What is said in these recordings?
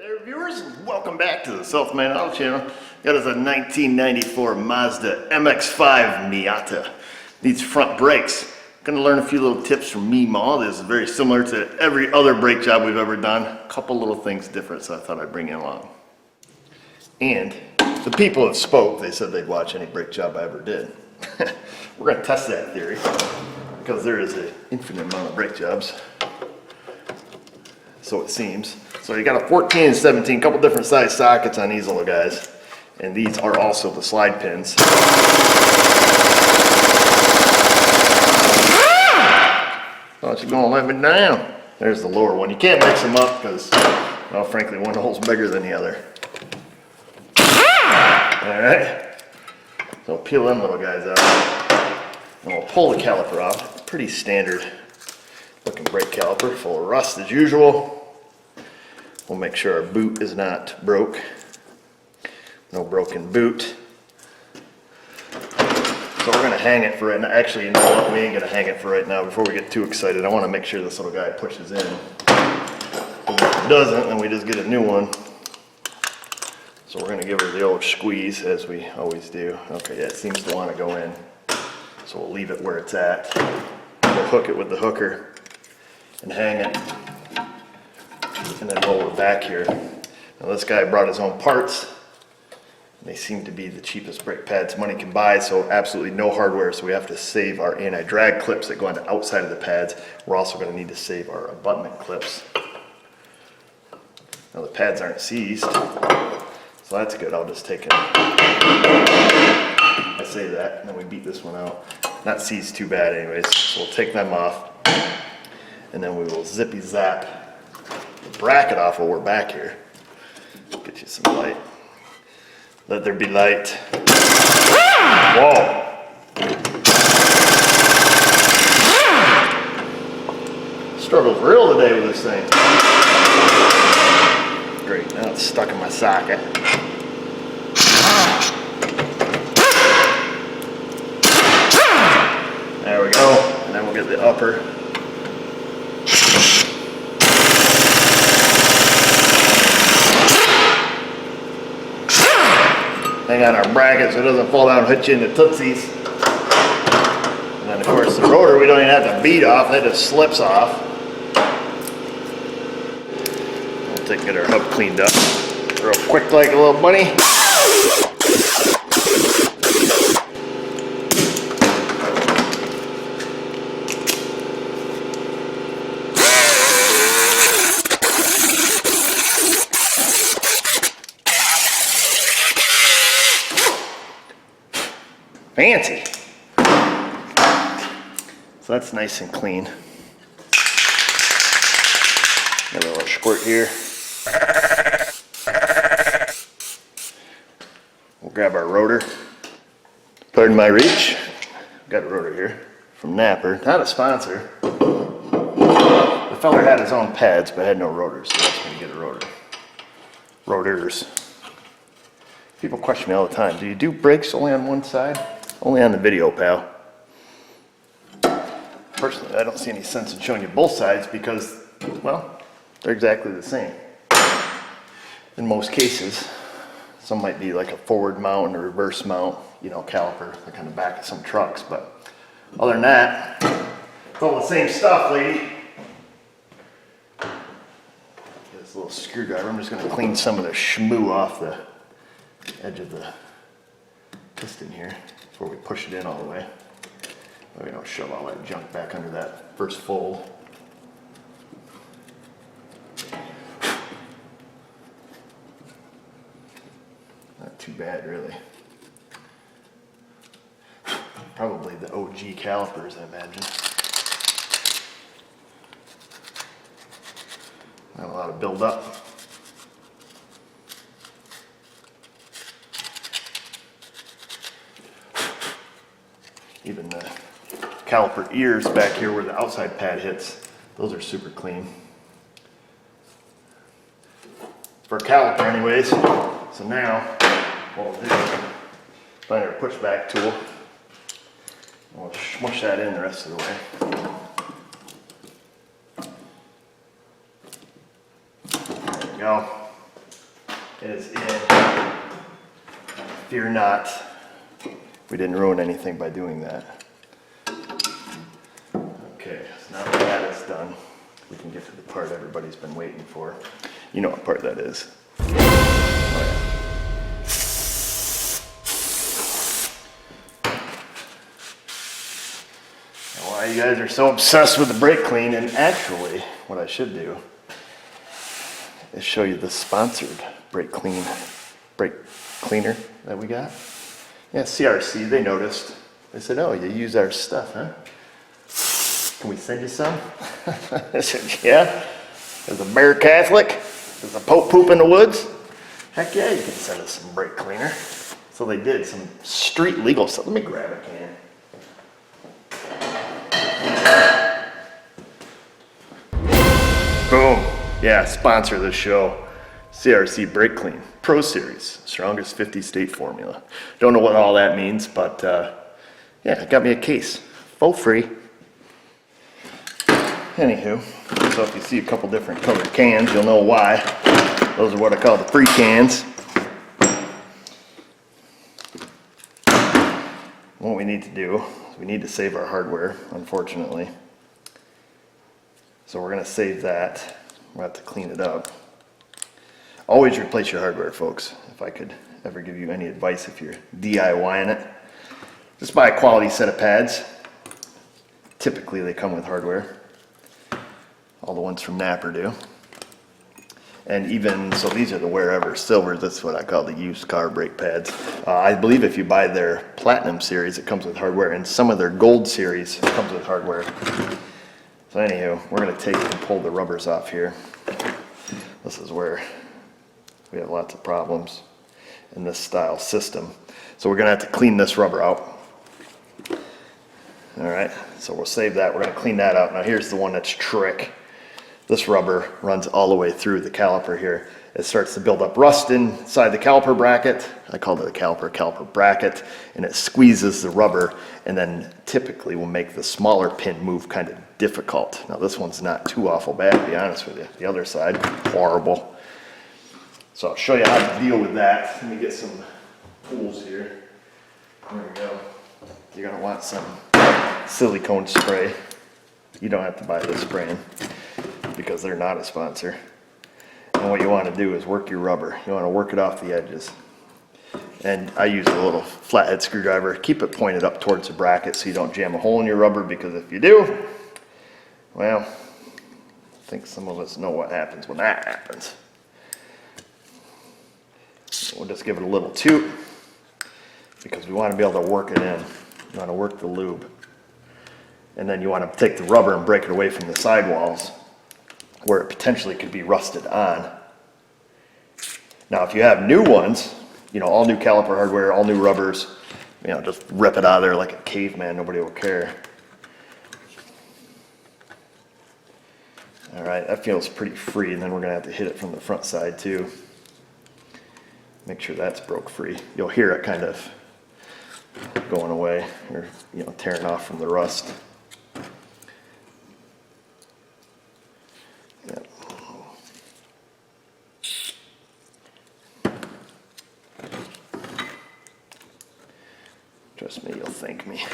There, viewers, welcome back to the Self-Made Auto Channel. That is a 1994 Mazda MX5 Miata. Needs front brakes. Going to learn a few little tips from Memaw. This is very similar to every other brake job we've ever done. A couple little things different, so I thought I'd bring you along. And the people have spoke. They said they'd watch any brake job I ever did. We're going to test that theory because there is an infinite amount of brake jobs. So it seems. So you got a 14 and 17, couple different size sockets on these little guys. And these are also the slide pins. Why don't you go and let me down? There's the lower one. You can't mix them up because, well, frankly, one hole's bigger than the other. Alright. So peel them little guys out. And we'll pull the caliper off. It's pretty standard looking brake caliper, full of rust as usual. We'll make sure our boot is not broke. No broken boot. So we're gonna hang it for right now. Actually, you know what? We ain't gonna hang it for right now. Before we get too excited, I wanna make sure this little guy pushes in. If it doesn't, then we just get a new one. So we're gonna give her the old squeeze, as we always do. Okay, yeah, it seems to wanna go in. So we'll leave it where it's at. We'll hook it with the hooker and hang it. And then roll it back here. Now this guy brought his own parts. They seem to be the cheapest brake pads money can buy, so absolutely no hardware, so we have to save our anti-drag clips that go on the outside of the pads. We're also going to need to save our abutment clips. Now the pads aren't seized, so that's good. I'll just take it. I say that, and then we beat this one out. Not seized too bad anyways, so we'll take them off, and then we will zippy zap the bracket off while we're back here. Get you some light. Let there be light. Whoa! Struggled real today with this thing. Great, now it's stuck in my socket. There we go, and then we'll get the upper. Hang on our bracket so it doesn't fall down and hit you in the tootsies. And then of course the rotor we don't even have to beat off, it just slips off. We'll get our hub cleaned up real quick like a little bunny. Fancy. So that's nice and clean. Got a little squirt here. We'll grab our rotor. Pardon my reach. Got a rotor here from Napper. Not a sponsor. The feller had his own pads but had no rotors, so that's when you get a rotor. Rotors. People question me all the time, do you do brakes only on one side? Only on the video, pal. Personally, I don't see any sense in showing you both sides because, well, they're exactly the same. In most cases, some might be like a forward mount and a reverse mount, you know, caliper, like on the back of some trucks, but other than that, it's all the same stuff, lady. Get this little screwdriver. I'm just going to clean some of the schmoo off the edge of the piston here before we push it in all the way. We don't shove all that junk back under that first fold. Not too bad, really. Probably the OG calipers, I imagine. Not a lot of build up. Even the caliper ears back here where the outside pad hits, those are super clean. For a caliper anyways. So now, what we'll do, find our pushback tool, and we'll smush that in the rest of the way. There we go. is in. Fear not, we didn't ruin anything by doing that. Okay, so now that that is done, we can get to the part everybody's been waiting for. You know what part that is. Oh, yeah. Now, why you guys are so obsessed with the brake clean, and actually, what I should do is show you the sponsored brake cleaner that we got. Yeah, CRC, they noticed. They said, oh, you use our stuff, huh? Can we send you some? I said, yeah. As a bear Catholic, as a Pope poop in the woods, heck yeah, you can send us some brake cleaner. So they did, some street legal stuff. Let me grab a can. Boom. Yeah, sponsor the show. CRC Brake Clean Pro Series, strongest 50 state formula. Don't know what all that means, but yeah, it got me a case, for free. Anywho, so if you see a couple different colored cans, you'll know why. Those are what I call the free cans. What we need to do is we need to save our hardware, unfortunately. So we're going to save that. We'll have to clean it up. Always replace your hardware, folks. If I could ever give you any advice if you're DIYing it, just buy a quality set of pads. Typically they come with hardware. All the ones from Napper do. And even, so these are the wherever silvers, that's what I call the used car brake pads. I believe if you buy their Platinum series, it comes with hardware, and some of their Gold series comes with hardware. So anywho, we're gonna take and pull the rubbers off here. This is where we have lots of problems in this style system. So we're gonna have to clean this rubber out. All right, so we'll save that. We're gonna clean that out. Now here's the one that's trick. This rubber runs all the way through the caliper here. It starts to build up rust inside the caliper bracket. I call it a caliper bracket, and it squeezes the rubber, and then typically will make the smaller pin move kind of difficult. Now this one's not too awful bad, to be honest with you. The other side, horrible. So I'll show you how to deal with that. Let me get some tools here. There we go. You're gonna want some silicone spray. You don't have to buy this brand because they're not a sponsor. And what you want to do is work your rubber. You want to work it off the edges. And I use a little flathead screwdriver. Keep it pointed up towards the bracket so you don't jam a hole in your rubber, because if you do, well, I think some of us know what happens when that happens. We'll just give it a little toot because we want to be able to work it in. You want to work the lube. And then you want to take the rubber and break it away from the sidewalls where it potentially could be rusted on. Now if you have new ones, you know, all new caliper hardware, all new rubbers, you know, just rip it out of there like a caveman, nobody will care. All right, that feels pretty free, and then we're gonna have to hit it from the front side too. Make sure that's broke free. You'll hear it kind of going away, or, you know, tearing off from the rust. Yep. Trust me, you'll thank me.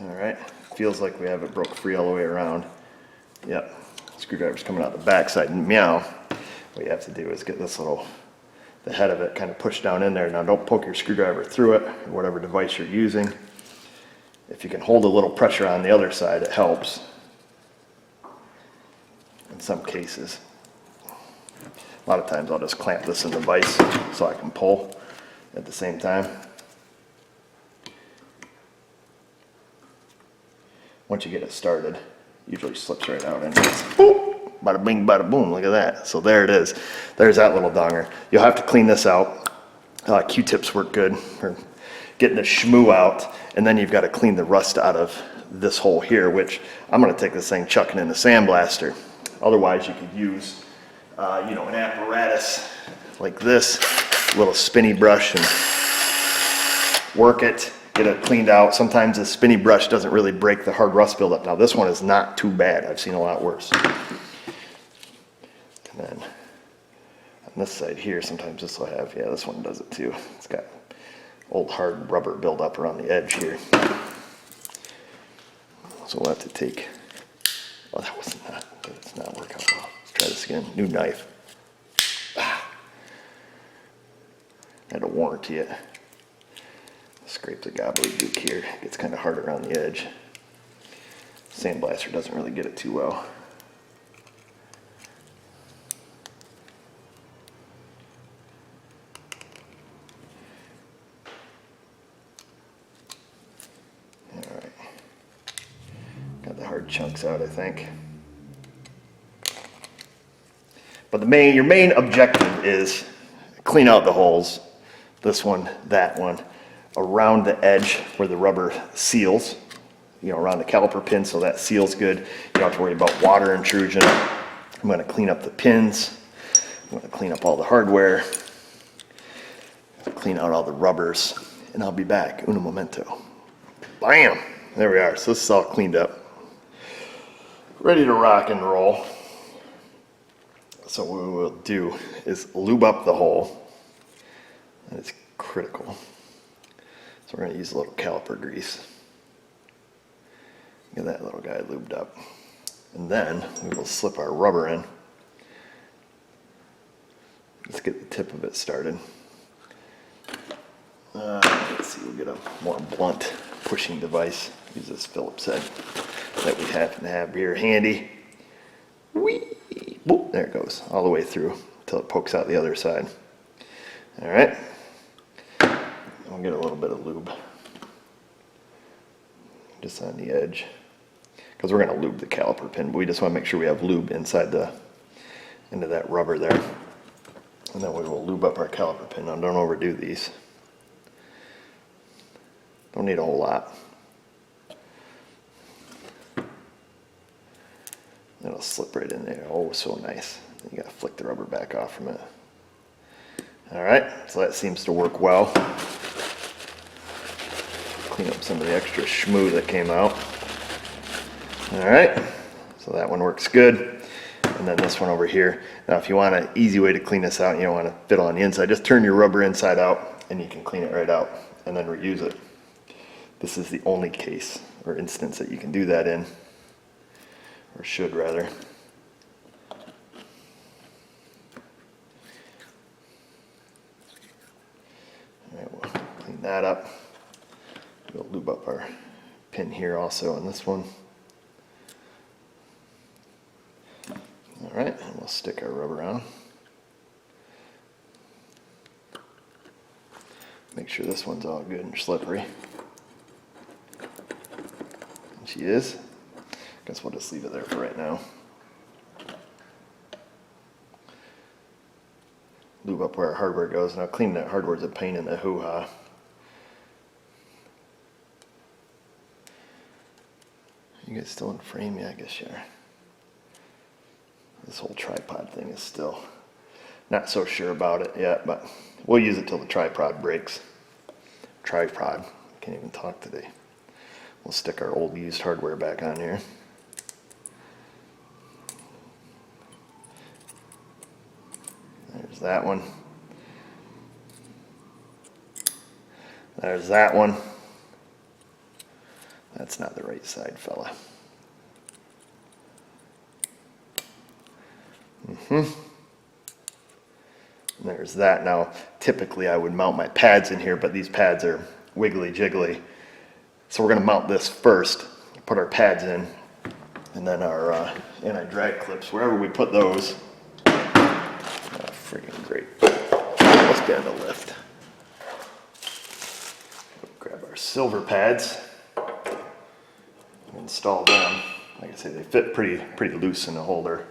All right, feels like we have it broke free all the way around. Yep, screwdriver's coming out the back side. Meow. What you have to do is get this little, the head of it kind of pushed down in there. Now don't poke your screwdriver through it, or whatever device you're using. If you can hold a little pressure on the other side, it helps in some cases. A lot of times I'll just clamp this in the vise so I can pull at the same time. Once you get it started, it usually slips right out and it's boop, bada bing, bada boom. Look at that. So there it is. There's that little donger. You'll have to clean this out. Q-tips work good for getting the schmoo out, and then you've got to clean the rust out of this hole here, which I'm going to take this thing, chuck it in the sandblaster. Otherwise, you could use, you know, an apparatus like this, a little spinny brush, and work it, get it cleaned out. Sometimes the spinny brush doesn't really break the hard rust buildup. Now this one is not too bad. I've seen a lot worse. And then this side here, sometimes this will have, yeah, this one does it too. It's got old hard rubber buildup around the edge here. So we'll have to take, oh, that was not, that's not working out well. Let's try this again, new knife. I had to warranty it. Scrape the gobbledygook here. It gets kind of hard around the edge. Sandblaster doesn't really get it too well. Alright. Got the hard chunks out, I think. But your main objective is clean out the holes. This one, that one, around the edge where the rubber seals, you know, around the caliper pin, so that seals good. You don't have to worry about water intrusion. I'm going to clean up the pins. I'm going to clean up all the hardware, clean out all the rubbers, and I'll be back. Uno momento. Bam! There we are. So this is all cleaned up. Ready to rock and roll. So what we'll do is lube up the hole. And it's critical. So we're going to use a little caliper grease. Get that little guy lubed up. And then we will slip our rubber in. Let's get the tip of it started. Let's see, we'll get a more blunt pushing device. Use this Phillips head that we happen to have here handy. Whee! Boop, there it goes, all the way through until it pokes out the other side. All right. I'll get a little bit of lube just on the edge, because we're going to lube the caliper pin, but we just want to make sure we have lube inside into that rubber there. And then we will lube up our caliper pin. Now don't overdo these. Don't need a whole lot. It'll slip right in there. Oh, so nice. You got to flick the rubber back off from it. All right, so that seems to work well. Clean up some of the extra schmoo that came out. All right, so that one works good. And then this one over here. Now, if you want an easy way to clean this out, you don't want to fiddle on the inside, just turn your rubber inside out and you can clean it right out and then reuse it. This is the only case or instance that you can do that in, or should rather. All right, we'll clean that up. We'll lube up our pin here also on this one. All right, and we'll stick our rubber on. Make sure this one's all good and slippery. And she is. Guess we'll just leave it there for right now. Lube up where our hardware goes. Now cleaning that hardware is a pain in the hoo-ha. You guys still in frame? Yeah, I guess you are. This whole tripod thing is still not so sure about it yet, but we'll use it till the tripod breaks. Tripod. Can't even talk today. We'll stick our old used hardware back on here. There's that one. There's that one. That's not the right side, fella. There's that. Now, typically I would mount my pads in here, but these pads are wiggly jiggly. So we're going to mount this first, put our pads in, and then our anti-drag clips, wherever we put those. Freaking great. Let's get on the lift. Grab our silver pads, install them. Like I say, they fit pretty loose in the holder,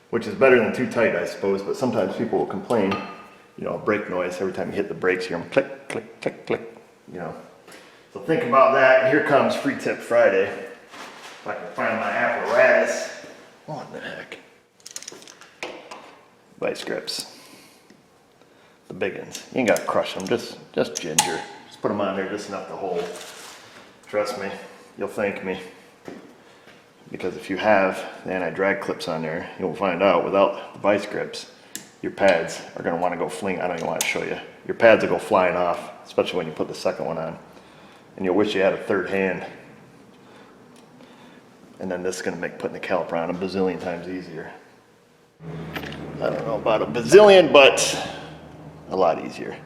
which is better than too tight, I suppose, but sometimes people will complain, you know, brake noise. Every time you hit the brakes, you hear them click, click, click, click, you know. So think about that. Here comes Free Tip Friday. If I can find my apparatus. What in the heck? Vice grips. The big ones. You ain't got to crush them, just ginger. Just put them on there just enough to hold. Trust me, you'll thank me. Because if you have the anti-drag clips on there, you'll find out without the vice grips, your pads are going to want to go fling. I don't even want to show you. Your pads will go flying off, especially when you put the second one on. And you'll wish you had a third hand. And then this is going to make putting the caliper on a bazillion times easier. I don't know about a bazillion, but a lot easier.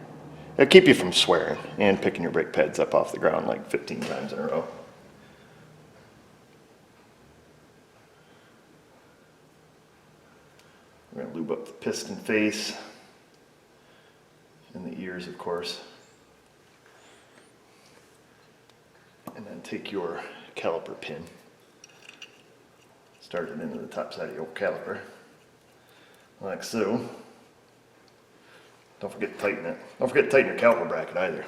It'll keep you from swearing and picking your brake pads up off the ground like 15 times in a row. We're going to lube up the piston face and the ears, of course. And then take your caliper pin, start it into the top side of your caliper, like so. Don't forget to tighten it. Don't forget to tighten your caliper bracket either.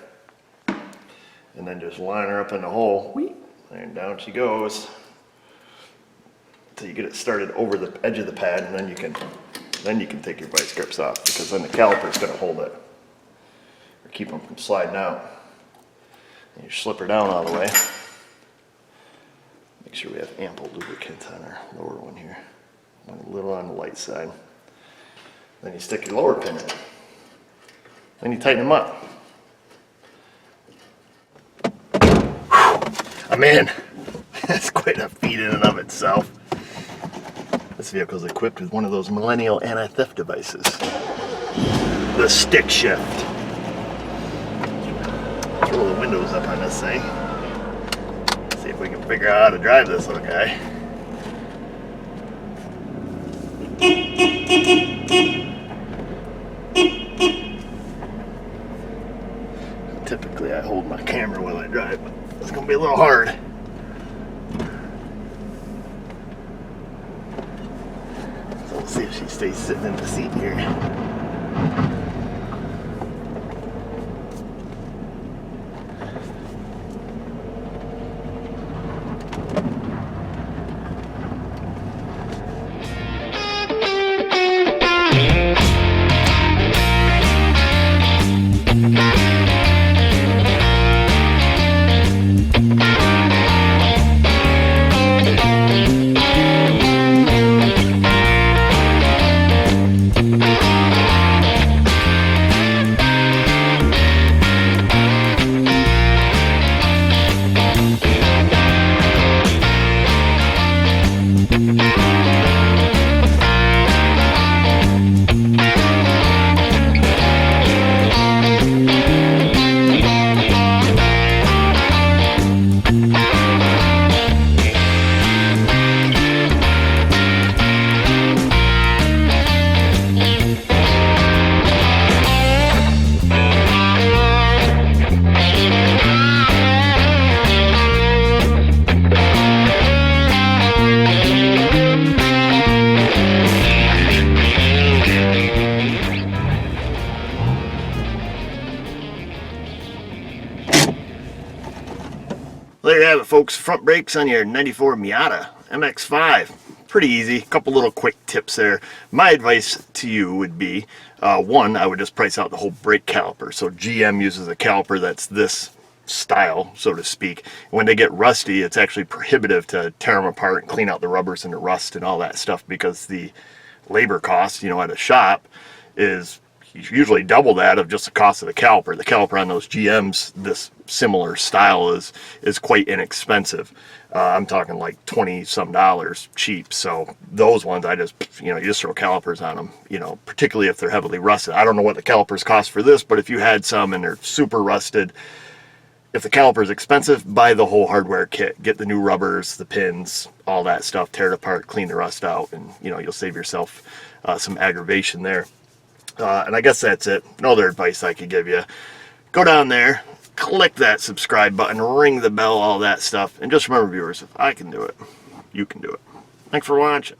And then just line her up in the hole, and down she goes until you get it started over the edge of the pad, and then you can take your vice grips off, because then the caliper is going to hold it or keep them from sliding out. And you slip her down all the way. Make sure we have ample lubricant on our lower one here. A little on the light side. Then you stick your lower pin in. Then you tighten them up. I'm in. That's quite a feat in and of itself. This vehicle is equipped with one of those millennial anti-theft devices. The stick shift. Let's roll the windows up on this thing. See if we can figure out how to drive this little guy. Typically I hold my camera while I drive, but it's going to be a little hard. So we'll see if she stays sitting in the seat here. There you have it, folks. Front brakes on your 94 Miata MX5. Pretty easy. A couple little quick tips there. My advice to you would be, one, I would just price out the whole brake caliper. So GM uses a caliper that's this style, so to speak. When they get rusty, it's actually prohibitive to tear them apart and clean out the rubbers and the rust and all that stuff, because the labor cost, at a shop is usually double that of just the cost of the caliper. The caliper on those GMs, this similar style, is quite inexpensive. I'm talking like $20 some cheap. So those ones, I just, you just throw calipers on them, particularly if they're heavily rusted. I don't know what the calipers cost for this, but if you had some and they're super rusted, if the caliper is expensive, buy the whole hardware kit. Get the new rubbers, the pins, all that stuff, tear it apart, clean the rust out, and you'll save yourself some aggravation there. And I guess that's it. No other advice I could give you. Go down there, click that subscribe button, ring the bell, all that stuff. And just remember, viewers, if I can do it, you can do it. Thanks for watching.